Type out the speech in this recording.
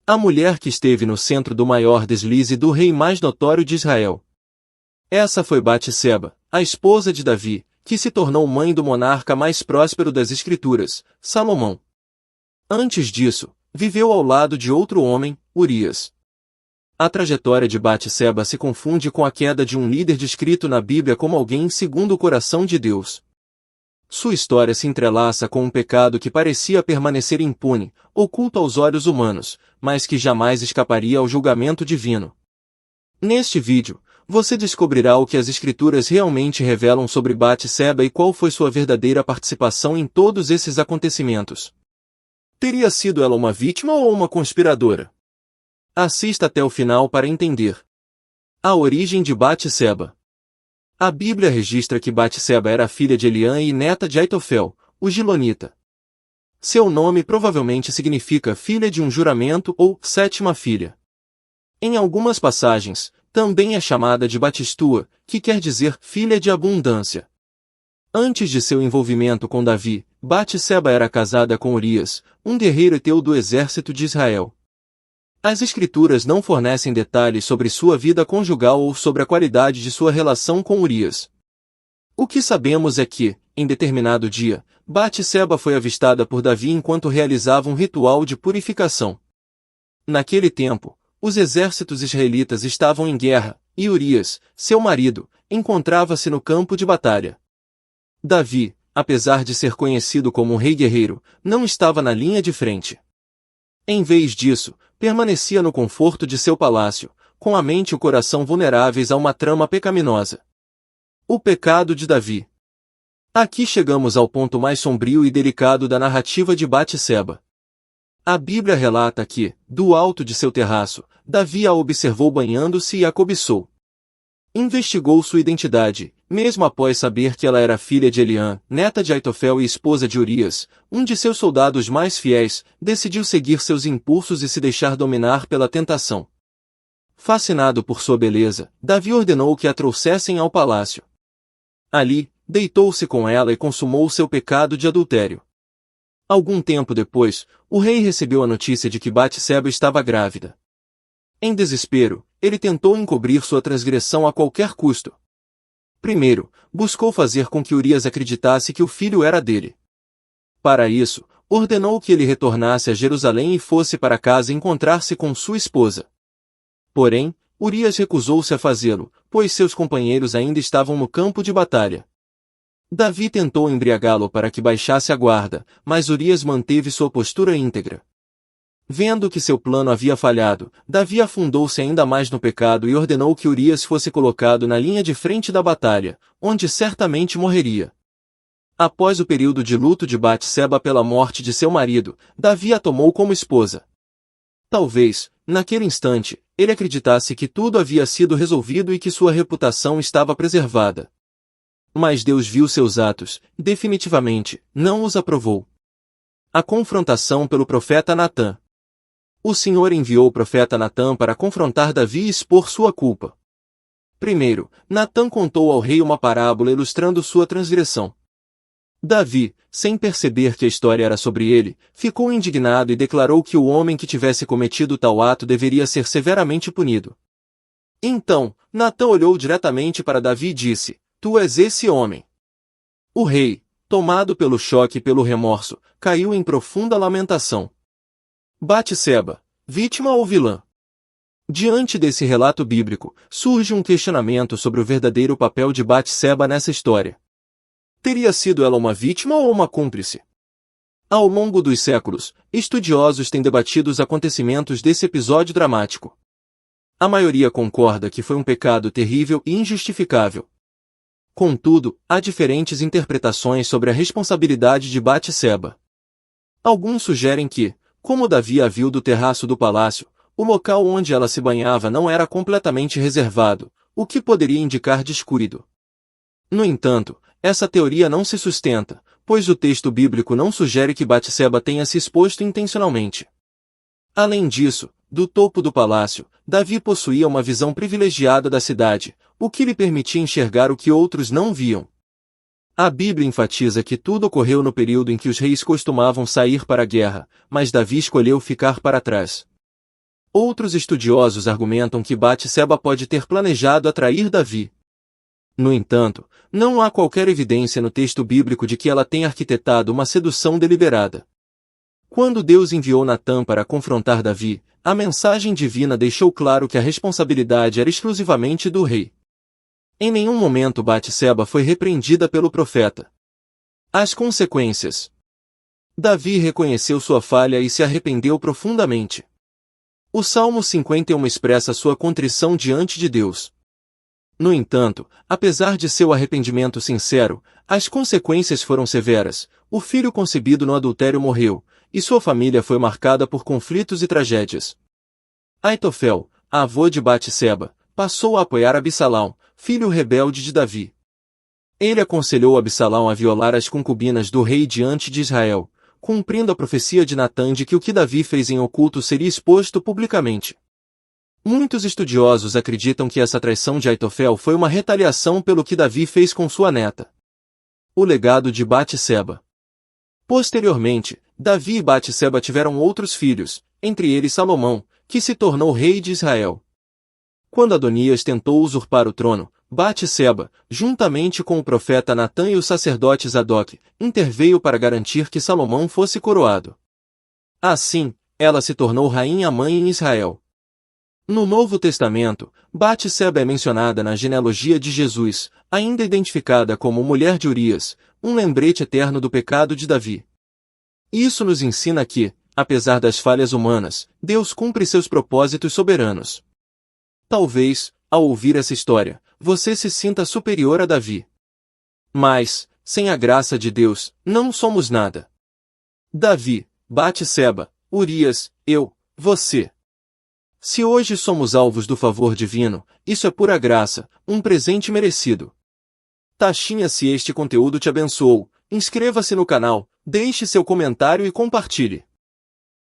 A mulher que esteve no centro do maior deslize do rei mais notório de Israel. Essa foi Batseba, a esposa de Davi, que se tornou mãe do monarca mais próspero das Escrituras, Salomão. Antes disso, viveu ao lado de outro homem, Urias. A trajetória de Batseba se confunde com a queda de um líder descrito na Bíblia como alguém segundo o coração de Deus. Sua história se entrelaça com um pecado que parecia permanecer impune, oculto aos olhos humanos, mas que jamais escaparia ao julgamento divino. Neste vídeo, você descobrirá o que as Escrituras realmente revelam sobre Batseba e qual foi sua verdadeira participação em todos esses acontecimentos. Teria sido ela uma vítima ou uma conspiradora? Assista até o final para entender. A origem de Batseba. A Bíblia registra que Batseba era filha de Eliã e neta de Aitofel, o Gilonita. Seu nome provavelmente significa filha de um juramento ou sétima filha. Em algumas passagens, também é chamada de Batistua, que quer dizer filha de abundância. Antes de seu envolvimento com Davi, Batseba era casada com Urias, um guerreiro heteu do exército de Israel. As Escrituras não fornecem detalhes sobre sua vida conjugal ou sobre a qualidade de sua relação com Urias. O que sabemos é que, em determinado dia, Batseba foi avistada por Davi enquanto realizava um ritual de purificação. Naquele tempo, os exércitos israelitas estavam em guerra, e Urias, seu marido, encontrava-se no campo de batalha. Davi, apesar de ser conhecido como um rei guerreiro, não estava na linha de frente. Em vez disso, permanecia no conforto de seu palácio, com a mente e o coração vulneráveis a uma trama pecaminosa. O pecado de Davi. Aqui chegamos ao ponto mais sombrio e delicado da narrativa de Batseba. A Bíblia relata que, do alto de seu terraço, Davi a observou banhando-se e a cobiçou. Investigou sua identidade, mesmo após saber que ela era filha de Eliã, neta de Aitofel e esposa de Urias, um de seus soldados mais fiéis, decidiu seguir seus impulsos e se deixar dominar pela tentação. Fascinado por sua beleza, Davi ordenou que a trouxessem ao palácio. Ali, deitou-se com ela e consumou seu pecado de adultério. Algum tempo depois, o rei recebeu a notícia de que Batseba estava grávida. Em desespero, ele tentou encobrir sua transgressão a qualquer custo. Primeiro, buscou fazer com que Urias acreditasse que o filho era dele. Para isso, ordenou que ele retornasse a Jerusalém e fosse para casa encontrar-se com sua esposa. Porém, Urias recusou-se a fazê-lo, pois seus companheiros ainda estavam no campo de batalha. Davi tentou embriagá-lo para que baixasse a guarda, mas Urias manteve sua postura íntegra. Vendo que seu plano havia falhado, Davi afundou-se ainda mais no pecado e ordenou que Urias fosse colocado na linha de frente da batalha, onde certamente morreria. Após o período de luto de Batseba pela morte de seu marido, Davi a tomou como esposa. Talvez, naquele instante, ele acreditasse que tudo havia sido resolvido e que sua reputação estava preservada. Mas Deus viu seus atos, e definitivamente, não os aprovou. A confrontação pelo profeta Natã. O Senhor enviou o profeta Natã para confrontar Davi e expor sua culpa. Primeiro, Natã contou ao rei uma parábola ilustrando sua transgressão. Davi, sem perceber que a história era sobre ele, ficou indignado e declarou que o homem que tivesse cometido tal ato deveria ser severamente punido. Então, Natã olhou diretamente para Davi e disse: "Tu és esse homem." O rei, tomado pelo choque e pelo remorso, caiu em profunda lamentação. Batseba, vítima ou vilã? Diante desse relato bíblico, surge um questionamento sobre o verdadeiro papel de Batseba nessa história. Teria sido ela uma vítima ou uma cúmplice? Ao longo dos séculos, estudiosos têm debatido os acontecimentos desse episódio dramático. A maioria concorda que foi um pecado terrível e injustificável. Contudo, há diferentes interpretações sobre a responsabilidade de Batseba. Alguns sugerem que, como Davi a viu do terraço do palácio, o local onde ela se banhava não era completamente reservado, o que poderia indicar descuido. No entanto, essa teoria não se sustenta, pois o texto bíblico não sugere que Batseba tenha se exposto intencionalmente. Além disso, do topo do palácio, Davi possuía uma visão privilegiada da cidade, o que lhe permitia enxergar o que outros não viam. A Bíblia enfatiza que tudo ocorreu no período em que os reis costumavam sair para a guerra, mas Davi escolheu ficar para trás. Outros estudiosos argumentam que Batseba pode ter planejado atrair Davi. No entanto, não há qualquer evidência no texto bíblico de que ela tenha arquitetado uma sedução deliberada. Quando Deus enviou Natã para confrontar Davi, a mensagem divina deixou claro que a responsabilidade era exclusivamente do rei. Em nenhum momento Batseba foi repreendida pelo profeta. As consequências. Davi reconheceu sua falha e se arrependeu profundamente. O Salmo 51 expressa sua contrição diante de Deus. No entanto, apesar de seu arrependimento sincero, as consequências foram severas. O filho concebido no adultério morreu, e sua família foi marcada por conflitos e tragédias. Aitofel, avô de Batseba, passou a apoiar Absalão, filho rebelde de Davi. Ele aconselhou Absalão a violar as concubinas do rei diante de Israel, cumprindo a profecia de Natã de que o que Davi fez em oculto seria exposto publicamente. Muitos estudiosos acreditam que essa traição de Aitofel foi uma retaliação pelo que Davi fez com sua neta. O legado de Batseba. Posteriormente, Davi e Batseba tiveram outros filhos, entre eles Salomão, que se tornou rei de Israel. Quando Adonias tentou usurpar o trono, Batseba, juntamente com o profeta Natã e o sacerdote Zadok, interveio para garantir que Salomão fosse coroado. Assim, ela se tornou rainha-mãe em Israel. No Novo Testamento, Batseba é mencionada na genealogia de Jesus, ainda identificada como mulher de Urias, um lembrete eterno do pecado de Davi. Isso nos ensina que, apesar das falhas humanas, Deus cumpre seus propósitos soberanos. Talvez, ao ouvir essa história, você se sinta superior a Davi. Mas, sem a graça de Deus, não somos nada. Davi, Batseba, Urias, eu, você. Se hoje somos alvos do favor divino, isso é pura graça, um presente merecido. Taxinha, se este conteúdo te abençoou, inscreva-se no canal, deixe seu comentário e compartilhe.